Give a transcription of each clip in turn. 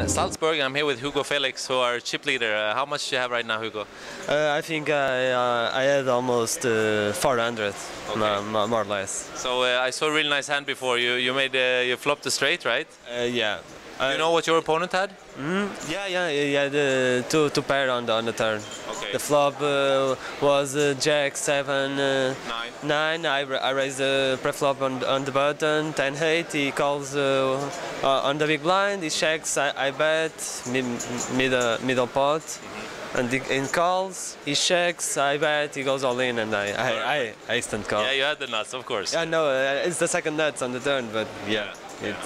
in Salzburg. I'm here with Hugo Felix, who are chip leader. How much do you have right now, Hugo? I think I had almost 400, Okay. more or less. So I saw a really nice hand before. You flopped the straight, right? Yeah. Do you know what your opponent had? Yeah. The two pair on the turn. Okay. The flop was Jack 7 9. I raised the pre-flop on the button 10-8. He calls on the big blind. He checks. I bet middle pot. And in calls, he checks, I bet, he goes all in, and I instant call. Yeah, you had the nuts, of course. Yeah, no, it's the second nuts on the turn, but yeah.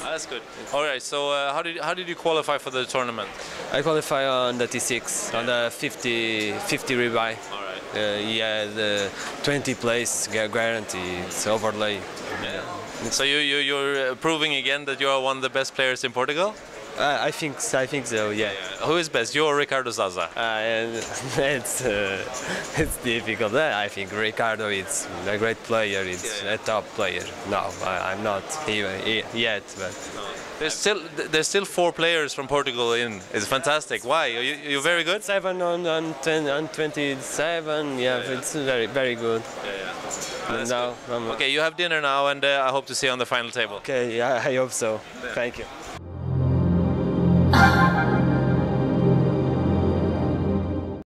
That's good. All right. So how did you qualify for the tournament? I qualify on the T6, on the 50 rebuy. All right. He had 20 place guarantee, it's overlay. Yeah. So you're proving again that you are one of the best players in Portugal? I think so, yeah. Who is best, you or Ricardo Zaza? It's difficult. I think Ricardo is a great player. It's a top player. No, I'm not even yet, but There's still 4 players from Portugal in. It's fantastic. Why? You're very good? 7 on 10 on 27. Yeah, it's very good. Now, okay, you have dinner now, and I hope to see you on the final table. Okay, yeah, I hope so. Thank you.